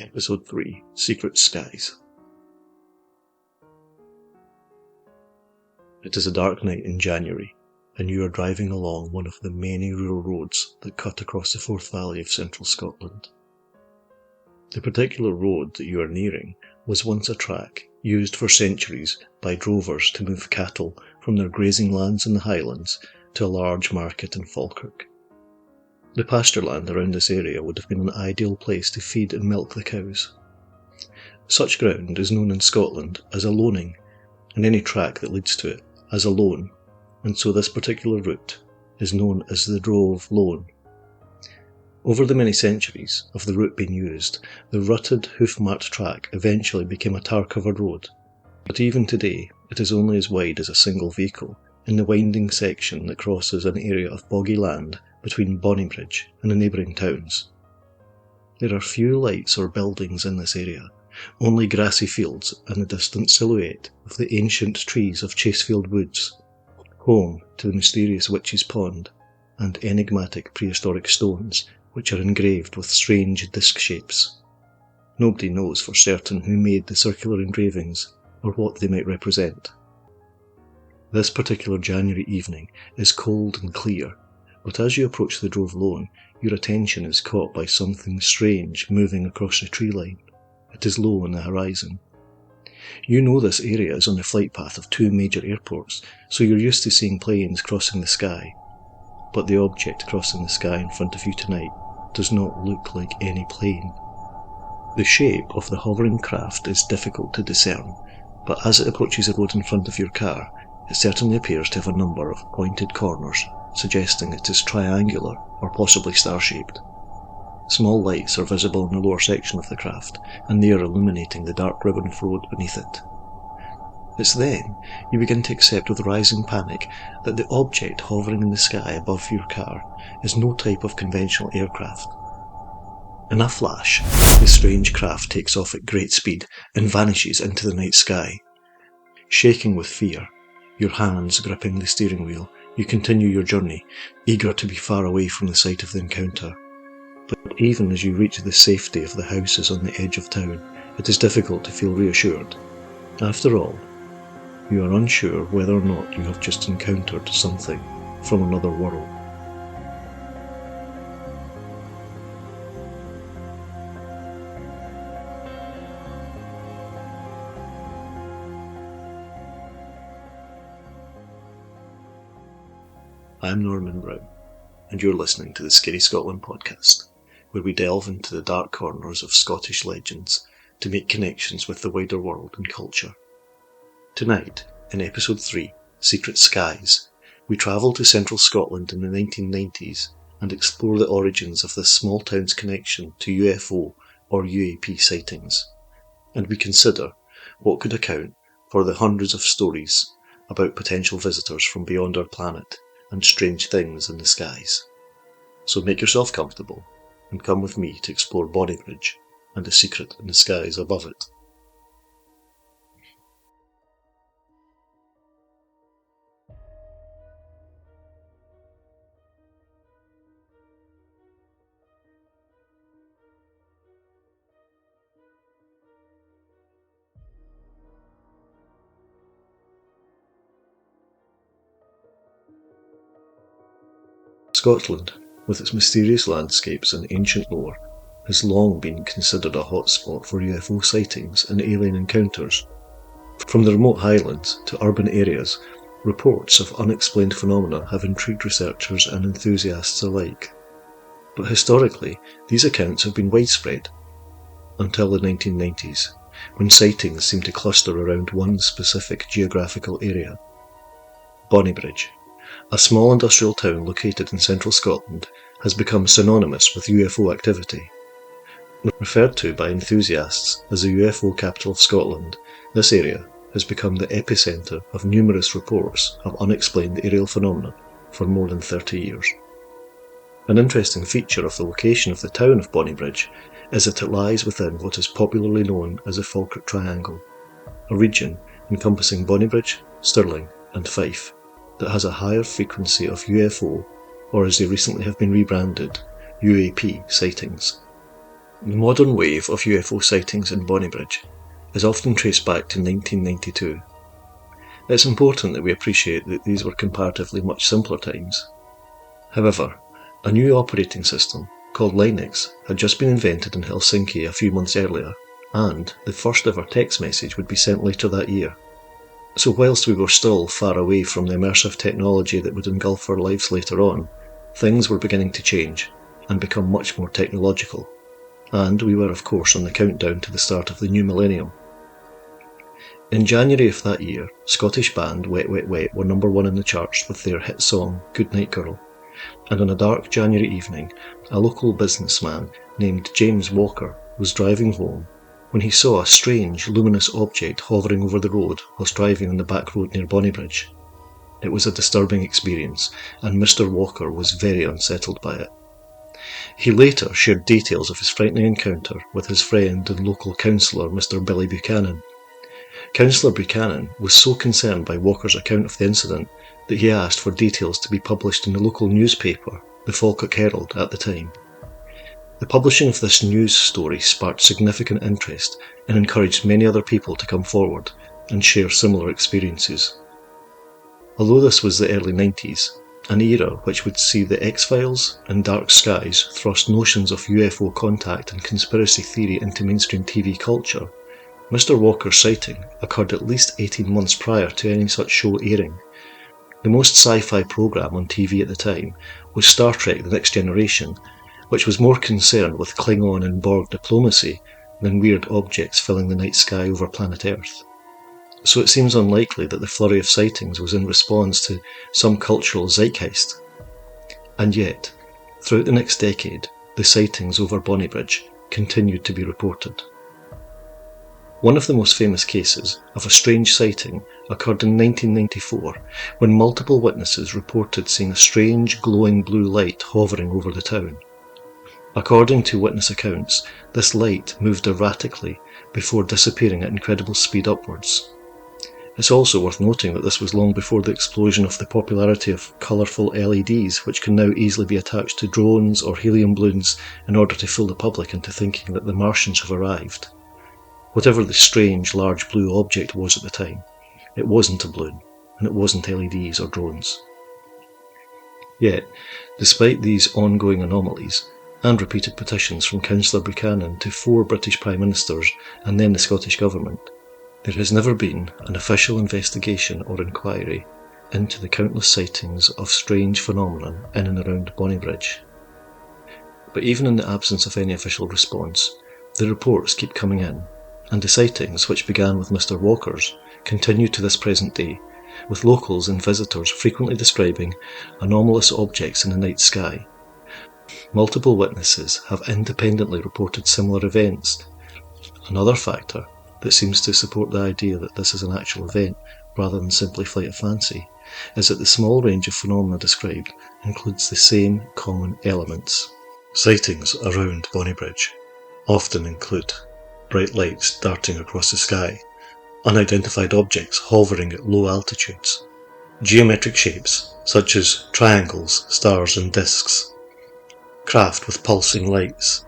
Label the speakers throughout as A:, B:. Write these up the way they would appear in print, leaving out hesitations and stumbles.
A: Episode 3 Secret Skies. It is a dark night in January, and you are driving along one of the many rural roads that cut across the Forth Valley of central Scotland. The particular road that you are nearing was once a track used for centuries by drovers to move cattle from their grazing lands in the Highlands to a large market in Falkirk. The pasture land around this area would have been an ideal place to feed and milk the cows. Such ground is known in Scotland as a loaning, and any track that leads to it as a loan, and so this particular route is known as the Drove Loan. Over the many centuries of the route being used, the rutted, hoof-marked track eventually became a tar-covered road, but even today it is only as wide as a single vehicle in the winding section that crosses an area of boggy land between Bonnybridge and the neighbouring towns. There are few lights or buildings in this area, only grassy fields and the distant silhouette of the ancient trees of Chasefield Woods, home to the mysterious Witch's Pond and enigmatic prehistoric stones which are engraved with strange disc shapes. Nobody knows for certain who made the circular engravings or what they might represent. This particular January evening is cold and clear, but as you approach the Drove Loan, your attention is caught by something strange moving across the tree line. It is low on the horizon. You know this area is on the flight path of two major airports, so you're used to seeing planes crossing the sky. But the object crossing the sky in front of you tonight does not look like any plane. The shape of the hovering craft is difficult to discern, but as it approaches the road in front of your car, it certainly appears to have a number of pointed corners, suggesting it is triangular or possibly star-shaped. Small lights are visible in the lower section of the craft, and they are illuminating the dark ribbon of road beneath it. It's then you begin to accept with rising panic that the object hovering in the sky above your car is no type of conventional aircraft. In a flash, the strange craft takes off at great speed and vanishes into the night sky. Shaking with fear, your hands gripping the steering wheel, you continue your journey, eager to be far away from the site of the encounter. But even as you reach the safety of the houses on the edge of town, it is difficult to feel reassured. After all, you are unsure whether or not you have just encountered something from another world. I'm Norman Brown, and you're listening to the Scary Scotland podcast, where we delve into the dark corners of Scottish legends to make connections with the wider world and culture. Tonight, in Episode 3, Secret Skies, we travel to central Scotland in the 1990s and explore the origins of this small town's connection to UFO or UAP sightings, and we consider what could account for the hundreds of stories about potential visitors from beyond our planet and strange things in the skies. So make yourself comfortable and come with me to explore Bonnybridge and the secret in the skies above it. Scotland, with its mysterious landscapes and ancient lore, has long been considered a hotspot for UFO sightings and alien encounters. From the remote Highlands to urban areas, reports of unexplained phenomena have intrigued researchers and enthusiasts alike. But historically, these accounts have been widespread, until the 1990s, when sightings seemed to cluster around one specific geographical area. Bonnybridge, a small industrial town located in central Scotland, has become synonymous with UFO activity. Referred to by enthusiasts as the UFO capital of Scotland, this area has become the epicentre of numerous reports of unexplained aerial phenomena for more than 30 years. An interesting feature of the location of the town of Bonnybridge is that it lies within what is popularly known as the Falkirk Triangle, a region encompassing Bonnybridge, Stirling and Fife, that has a higher frequency of UFO, or as they recently have been rebranded, UAP sightings. The modern wave of UFO sightings in Bonnybridge is often traced back to 1992. It's important that we appreciate that these were comparatively much simpler times. However, a new operating system called Linux had just been invented in Helsinki a few months earlier, and the first ever text message would be sent later that year. So whilst we were still far away from the immersive technology that would engulf our lives later on, things were beginning to change and become much more technological. And we were of course on the countdown to the start of the new millennium. In January of that year, Scottish band Wet Wet Wet were number one in the charts with their hit song Goodnight Girl, and on a dark January evening, a local businessman named James Walker was driving home when he saw a strange, luminous object hovering over the road whilst driving on the back road near Bonnybridge. It was a disturbing experience, and Mr. Walker was very unsettled by it. He later shared details of his frightening encounter with his friend and local councillor Mr. Billy Buchanan. Councillor Buchanan was so concerned by Walker's account of the incident that he asked for details to be published in the local newspaper, the Falkirk Herald, at the time. The publishing of this news story sparked significant interest and encouraged many other people to come forward and share similar experiences. Although this was the early 90s, an era which would see the X-Files and Dark Skies thrust notions of UFO contact and conspiracy theory into mainstream TV culture, Mr. Walker's sighting occurred at least 18 months prior to any such show airing. The most sci-fi programme on TV at the time was Star Trek The Next Generation, which was more concerned with Klingon and Borg diplomacy than weird objects filling the night sky over planet Earth. So it seems unlikely that the flurry of sightings was in response to some cultural zeitgeist. And yet, throughout the next decade, the sightings over Bonnybridge continued to be reported. One of the most famous cases of a strange sighting occurred in 1994 when multiple witnesses reported seeing a strange glowing blue light hovering over the town. According to witness accounts, this light moved erratically before disappearing at incredible speed upwards. It's also worth noting that this was long before the explosion of the popularity of colourful LEDs, which can now easily be attached to drones or helium balloons in order to fool the public into thinking that the Martians have arrived. Whatever the strange, large blue object was at the time, it wasn't a balloon, and it wasn't LEDs or drones. Yet, despite these ongoing anomalies, and repeated petitions from Councillor Buchanan to 4 British Prime Ministers and then the Scottish Government, there has never been an official investigation or inquiry into the countless sightings of strange phenomenon in and around Bonnybridge. But even in the absence of any official response, the reports keep coming in, and the sightings, which began with Mr. Walker's, continue to this present day, with locals and visitors frequently describing anomalous objects in the night sky. Multiple witnesses have independently reported similar events. Another factor that seems to support the idea that this is an actual event rather than simply flight of fancy is that the small range of phenomena described includes the same common elements. Sightings around Bonnybridge often include bright lights darting across the sky, unidentified objects hovering at low altitudes, geometric shapes such as triangles, stars and disks, craft with pulsing lights,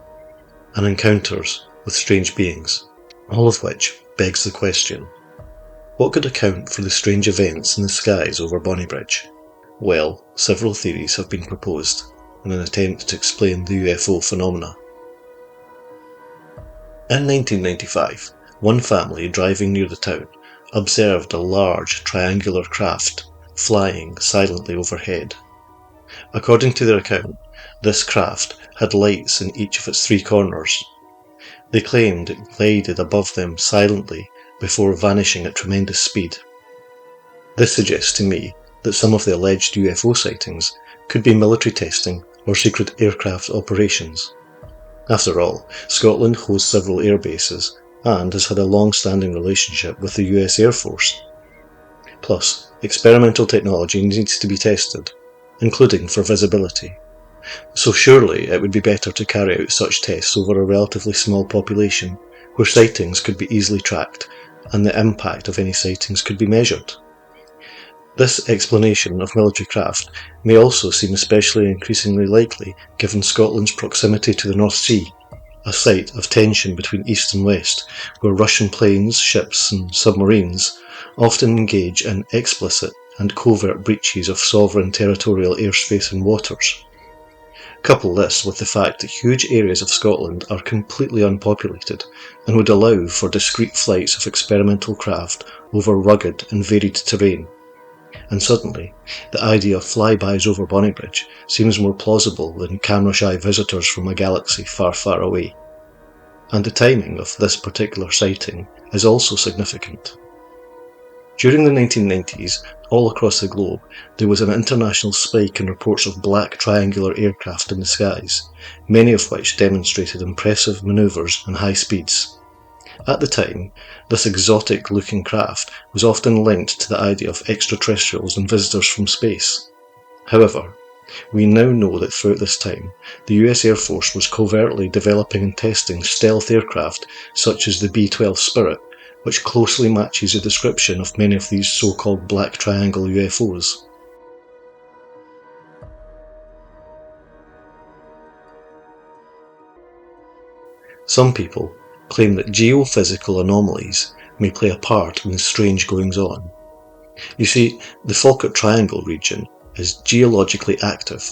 A: and encounters with strange beings, all of which begs the question, what could account for the strange events in the skies over Bonnybridge? Well, several theories have been proposed in an attempt to explain the UFO phenomena. In 1995, one family driving near the town observed a large triangular craft flying silently overhead. According to their account, this craft had lights in each of its 3 corners. They claimed it glided above them silently before vanishing at tremendous speed. This suggests to me that some of the alleged UFO sightings could be military testing or secret aircraft operations. After all, Scotland hosts several air bases and has had a long-standing relationship with the US Air Force. Plus, experimental technology needs to be tested, including for visibility. So surely it would be better to carry out such tests over a relatively small population, where sightings could be easily tracked and the impact of any sightings could be measured. This explanation of military craft may also seem especially increasingly likely given Scotland's proximity to the North Sea. a site of tension between East and West, where Russian planes, ships and submarines often engage in explicit and covert breaches of sovereign territorial airspace and waters. Couple this with the fact that huge areas of Scotland are completely unpopulated and would allow for discreet flights of experimental craft over rugged and varied terrain, and suddenly the idea of flybys over Bonnybridge seems more plausible than camera-shy visitors from a galaxy far, far away. And the timing of this particular sighting is also significant. During the 1990s, all across the globe, there was an international spike in reports of black triangular aircraft in the skies, many of which demonstrated impressive manoeuvres and high speeds. At the time, this exotic-looking craft was often linked to the idea of extraterrestrials and visitors from space. However, we now know that throughout this time, the US Air Force was covertly developing and testing stealth aircraft such as the B-12 Spirit, which closely matches the description of many of these so-called black triangle UFOs. Some people claim that geophysical anomalies may play a part in the strange goings-on. You see, the Falkirk Triangle region is geologically active,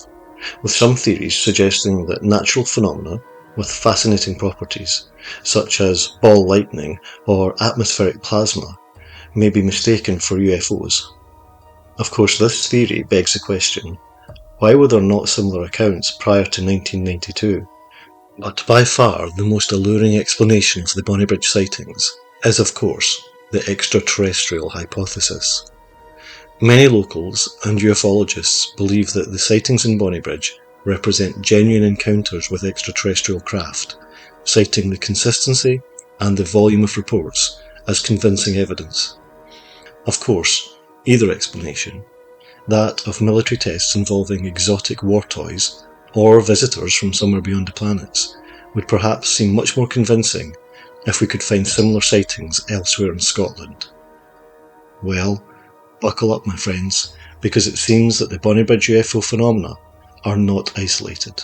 A: with some theories suggesting that natural phenomena with fascinating properties, such as ball lightning or atmospheric plasma, may be mistaken for UFOs. Of course, this theory begs the question, why were there not similar accounts prior to 1992? But by far the most alluring explanation for the Bonnybridge sightings is, of course, the extraterrestrial hypothesis. Many locals and ufologists believe that the sightings in Bonnybridge represent genuine encounters with extraterrestrial craft, citing the consistency and the volume of reports as convincing evidence. Of course, either explanation, that of military tests involving exotic war toys or visitors from somewhere beyond the planets, would perhaps seem much more convincing if we could find similar sightings elsewhere in Scotland. Well, buckle up my friends, because it seems that the Bonnybridge UFO phenomena are not isolated.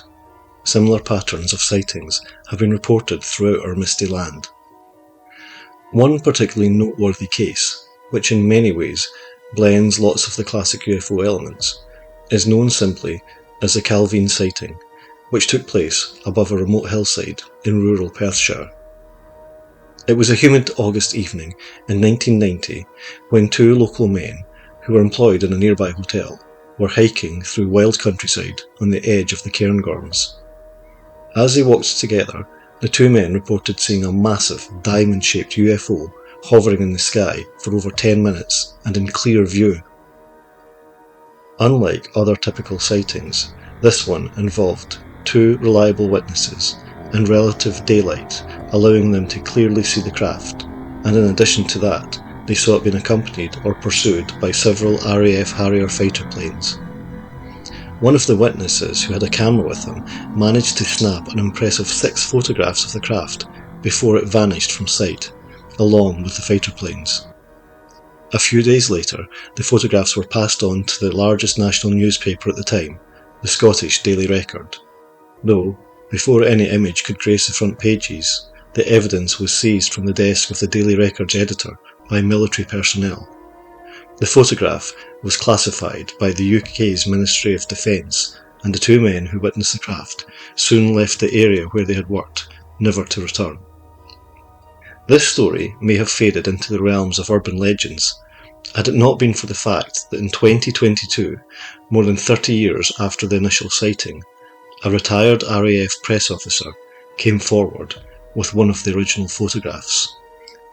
A: Similar patterns of sightings have been reported throughout our misty land. One particularly noteworthy case, which in many ways blends lots of the classic UFO elements, is known simply as the Calvine sighting, which took place above a remote hillside in rural Perthshire. It was a humid August evening in 1990 when two local men, who were employed in a nearby hotel, were hiking through wild countryside on the edge of the Cairngorms. As they walked together, the two men reported seeing a massive diamond-shaped UFO hovering in the sky for over 10 minutes and in clear view. Unlike other typical sightings, this one involved two reliable witnesses in relative daylight, allowing them to clearly see the craft, and in addition to that, they saw it being accompanied or pursued by several RAF Harrier fighter planes. One of the witnesses, who had a camera with him, managed to snap an impressive 6 photographs of the craft before it vanished from sight, along with the fighter planes. A few days later, the photographs were passed on to the largest national newspaper at the time, the Scottish Daily Record. Though, before any image could grace the front pages, the evidence was seized from the desk of the Daily Record's editor by military personnel. The photograph was classified by the UK's Ministry of Defence, and the two men who witnessed the craft soon left the area where they had worked, never to return. This story may have faded into the realms of urban legends, had it not been for the fact that in 2022, more than 30 years after the initial sighting, a retired RAF press officer came forward with one of the original photographs.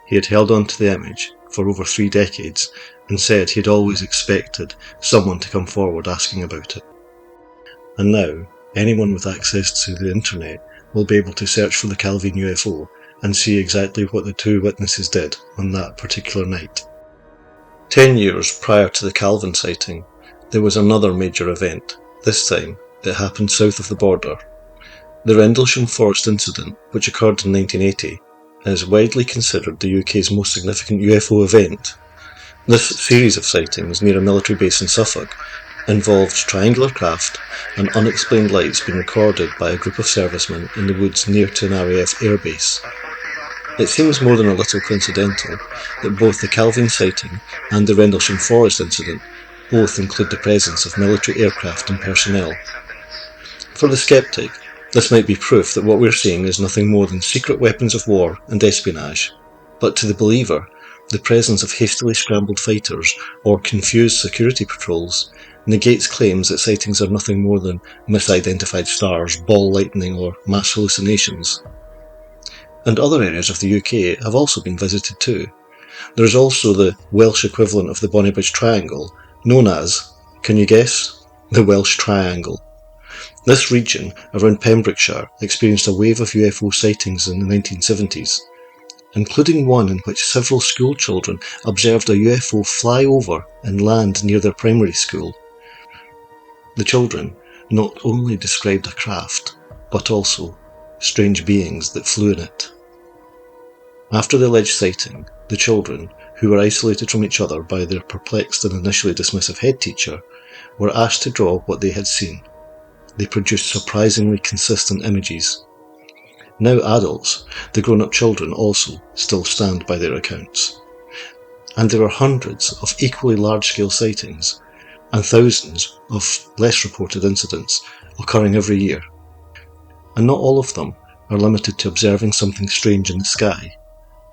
A: He had held on to the image for over 3 decades and said he had always expected someone to come forward asking about it. And now, anyone with access to the internet will be able to search for the Calvine UFO and see exactly what the two witnesses did on that particular night. 10 years prior to the Calvine sighting, there was another major event. This time, it happened south of the border. The Rendlesham Forest incident, which occurred in 1980, is widely considered the UK's most significant UFO event. This series of sightings near a military base in Suffolk involved triangular craft and unexplained lights being recorded by a group of servicemen in the woods near to an RAF airbase. It seems more than a little coincidental that both the Calvin sighting and the Rendlesham Forest incident both include the presence of military aircraft and personnel. For the skeptic, this might be proof that what we're seeing is nothing more than secret weapons of war and espionage, but to the believer, the presence of hastily scrambled fighters or confused security patrols negates claims that sightings are nothing more than misidentified stars, ball lightning, or mass hallucinations. And other areas of the UK have also been visited too. There is also the Welsh equivalent of the Bonnybridge Triangle, known as, can you guess? The Welsh Triangle. This region around Pembrokeshire experienced a wave of UFO sightings in the 1970s, including one in which several school children observed a UFO fly over and land near their primary school. The children not only described a craft, but also strange beings that flew in it. After the alleged sighting, the children, who were isolated from each other by their perplexed and initially dismissive head teacher, were asked to draw what they had seen. They produced surprisingly consistent images. Now adults, the grown-up children also still stand by their accounts. And there are hundreds of equally large-scale sightings, and thousands of less reported incidents occurring every year. And not all of them are limited to observing something strange in the sky.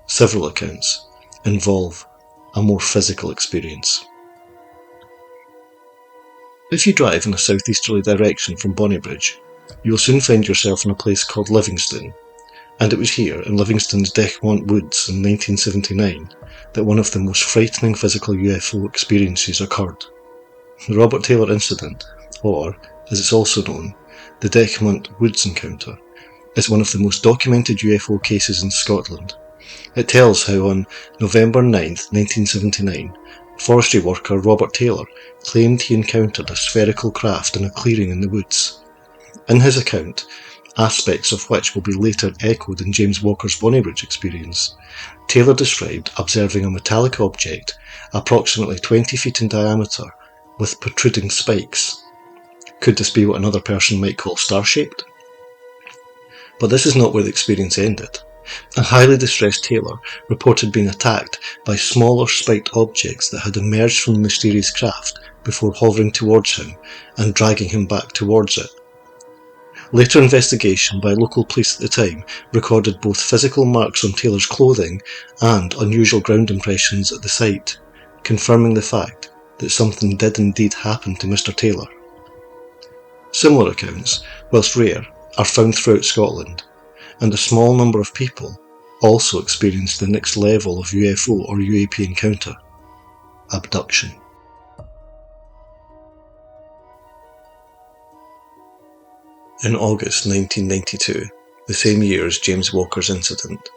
A: Several accounts involve a more physical experience. If you drive in a southeasterly direction from Bonnybridge, you will soon find yourself in a place called Livingston, and it was here in Livingston's Dechmont Woods in 1979 that one of the most frightening physical UFO experiences occurred. The Robert Taylor incident, or, as it's also known, the Dechmont Woods encounter, is one of the most documented UFO cases in Scotland. It tells how on November 9, 1979, forestry worker Robert Taylor claimed he encountered a spherical craft in a clearing in the woods. In his account, aspects of which will be later echoed in James Walker's Bonnybridge experience, Taylor described observing a metallic object approximately 20 feet in diameter with protruding spikes. Could this be what another person might call star-shaped? But this is not where the experience ended. A highly distressed Taylor reported being attacked by smaller spiked objects that had emerged from the mysterious craft before hovering towards him and dragging him back towards it. Later investigation by local police at the time recorded both physical marks on Taylor's clothing and unusual ground impressions at the site, confirming the fact that something did indeed happen to Mr. Taylor. Similar accounts, whilst rare, are found throughout Scotland, and a small number of people also experienced the next level of UFO or UAP encounter: abduction. In August 1992, the same year as James Walker's incident,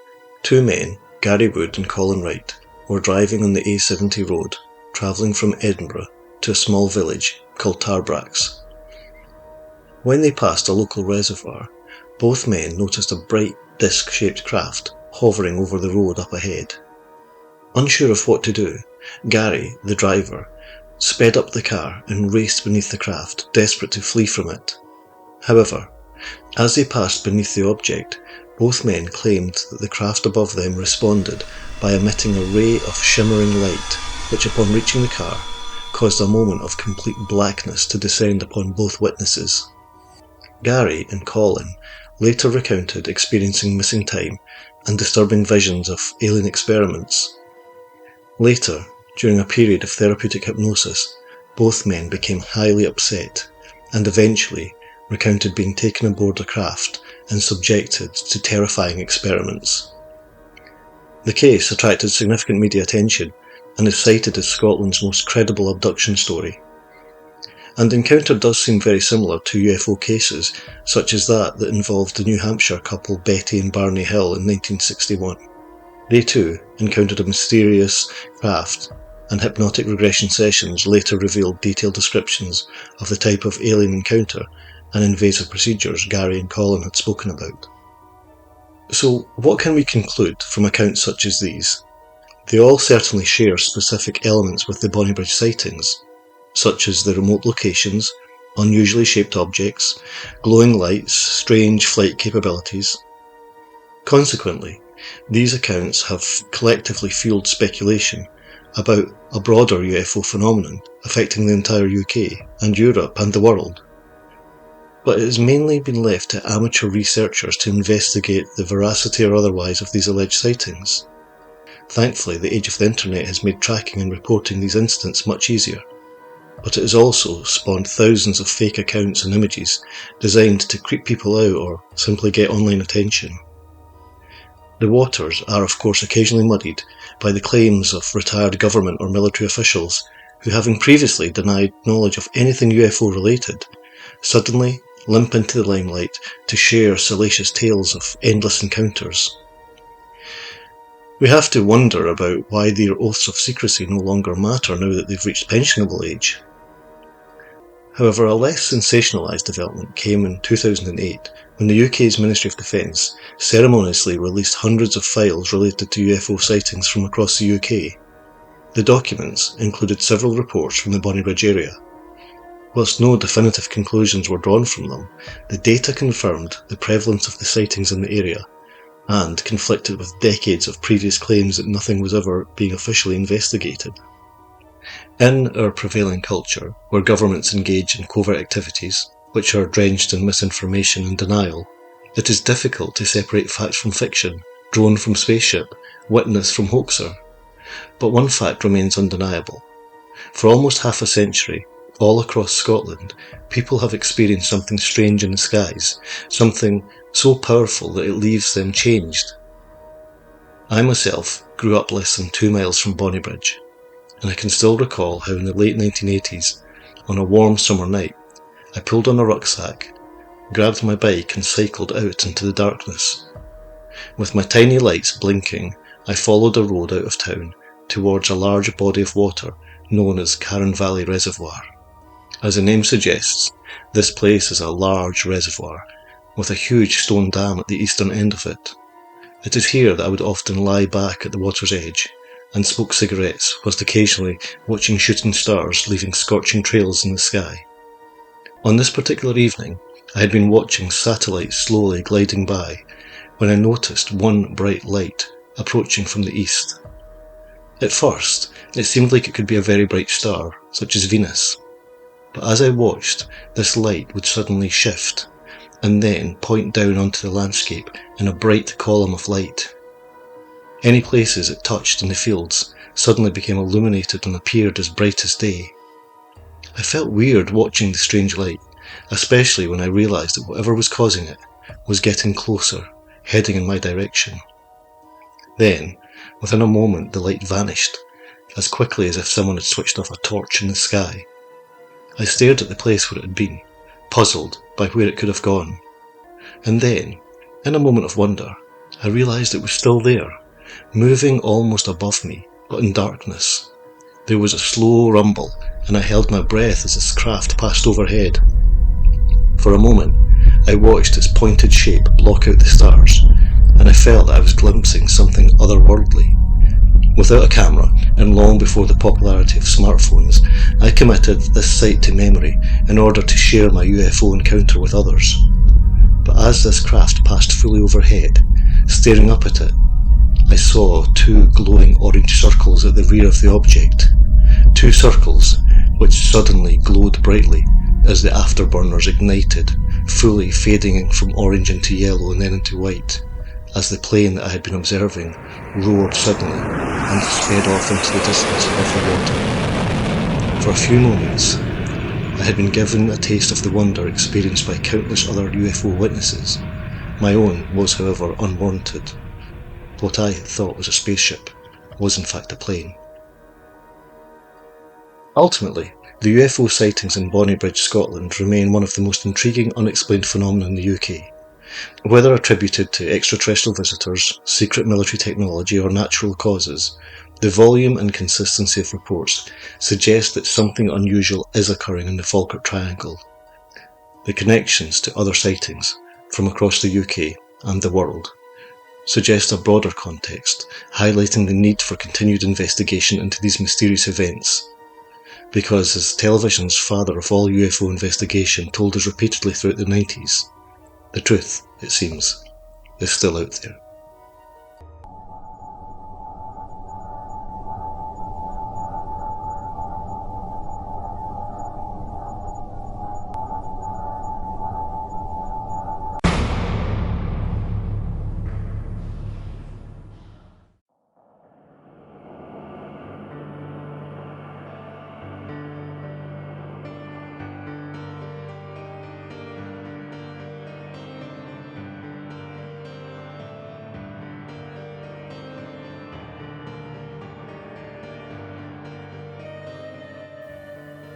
A: two men, Gary Wood and Colin Wright, were driving on the A70 road, travelling from Edinburgh to a small village called Tarbrax. When they passed a local reservoir, both men noticed a bright disc-shaped craft hovering over the road up ahead. Unsure of what to do, Gary, the driver, sped up the car and raced beneath the craft, desperate to flee from it. However, as they passed beneath the object, both men claimed that the craft above them responded by emitting a ray of shimmering light, which upon reaching the car, caused a moment of complete blackness to descend upon both witnesses. Gary and Colin later recounted experiencing missing time and disturbing visions of alien experiments. Later, during a period of therapeutic hypnosis, both men became highly upset and eventually recounted being taken aboard a craft and subjected to terrifying experiments. The case attracted significant media attention and is cited as Scotland's most credible abduction story. And the encounter does seem very similar to UFO cases such as that involved the New Hampshire couple Betty and Barney Hill in 1961. They too encountered a mysterious craft, and hypnotic regression sessions later revealed detailed descriptions of the type of alien encounter and invasive procedures Gary and Colin had spoken about. So what can we conclude from accounts such as these? They all certainly share specific elements with the Bonnybridge sightings. such as the remote locations, unusually shaped objects, glowing lights, strange flight capabilities. Consequently, these accounts have collectively fueled speculation about a broader UFO phenomenon affecting the entire UK and Europe and the world. But it has mainly been left to amateur researchers to investigate the veracity or otherwise of these alleged sightings. Thankfully, the age of the internet has made tracking and reporting these incidents much easier, but it has also spawned thousands of fake accounts and images designed to creep people out or simply get online attention. The waters are of course occasionally muddied by the claims of retired government or military officials who, having previously denied knowledge of anything UFO related, suddenly limp into the limelight to share salacious tales of endless encounters. We have to wonder about why their oaths of secrecy no longer matter now that they've reached pensionable age. However, a less sensationalised development came in 2008 when the UK's Ministry of Defence ceremoniously released hundreds of files related to UFO sightings from across the UK. The documents included several reports from the Bonnybridge area. Whilst no definitive conclusions were drawn from them, the data confirmed the prevalence of the sightings in the area and conflicted with decades of previous claims that nothing was ever being officially investigated. In our prevailing culture, where governments engage in covert activities, which are drenched in misinformation and denial, it is difficult to separate fact from fiction, drone from spaceship, witness from hoaxer. But one fact remains undeniable. For almost half a century, all across Scotland, people have experienced something strange in the skies, something so powerful that it leaves them changed. I myself grew up less than 2 miles from Bonnybridge, and I can still recall how in the late 1980s, on a warm summer night, I pulled on a rucksack, grabbed my bike and cycled out into the darkness. With my tiny lights blinking, I followed a road out of town towards a large body of water known as Carron Valley Reservoir. As the name suggests, this place is a large reservoir with a huge stone dam at the eastern end of it. It is here that I would often lie back at the water's edge and smoke cigarettes, whilst occasionally watching shooting stars leaving scorching trails in the sky. On this particular evening, I had been watching satellites slowly gliding by when I noticed one bright light approaching from the east. At first, it seemed like it could be a very bright star, such as Venus. But as I watched, this light would suddenly shift, and then point down onto the landscape in a bright column of light. Any places it touched in the fields suddenly became illuminated and appeared as bright as day. I felt weird watching the strange light, especially when I realised that whatever was causing it was getting closer, heading in my direction. Then, within a moment, the light vanished, as quickly as if someone had switched off a torch in the sky. I stared at the place where it had been, puzzled by where it could have gone. And then, in a moment of wonder, I realised it was still there, moving almost above me, but in darkness. There was a slow rumble, and I held my breath as this craft passed overhead. For a moment, I watched its pointed shape block out the stars, and I felt that I was glimpsing something otherworldly. Without a camera, and long before the popularity of smartphones, I committed this sight to memory in order to share my UFO encounter with others. But as this craft passed fully overhead, staring up at it, I saw 2 glowing orange circles at the rear of the object. 2 circles which suddenly glowed brightly as the afterburners ignited, fully fading from orange into yellow and then into white, as the plane that I had been observing roared suddenly and sped off into the distance above the water. For a few moments, I had been given a taste of the wonder experienced by countless other UFO witnesses. My own was, however, unwarranted. What I had thought was a spaceship was in fact a plane. Ultimately, the UFO sightings in Bonnybridge, Scotland remain one of the most intriguing unexplained phenomena in the UK. Whether attributed to extraterrestrial visitors, secret military technology or natural causes, the volume and consistency of reports suggest that something unusual is occurring in the Falkirk Triangle. The connections to other sightings from across the UK and the world suggest a broader context, highlighting the need for continued investigation into these mysterious events. because, as television's father of all UFO investigation told us repeatedly throughout the 90s, the truth, it seems, is still out there.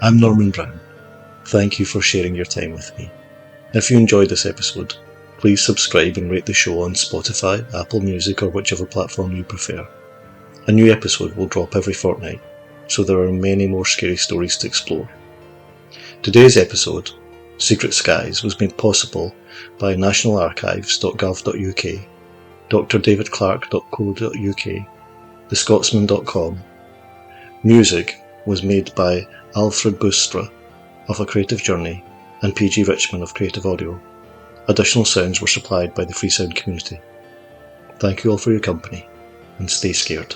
A: I'm Norman Brown. Thank you for sharing your time with me. If you enjoyed this episode, please subscribe and rate the show on Spotify, Apple Music, or whichever platform you prefer. A new episode will drop every fortnight, so there are many more scary stories to explore. Today's episode, Secret Skies, was made possible by nationalarchives.gov.uk, drdavidclark.co.uk, thescotsman.com. Music was made by Alfred Boostra of A Creative Journey and PG Richmond of Creative Audio. Additional sounds were supplied by the Free Sound community. Thank you all for your company, and stay scared.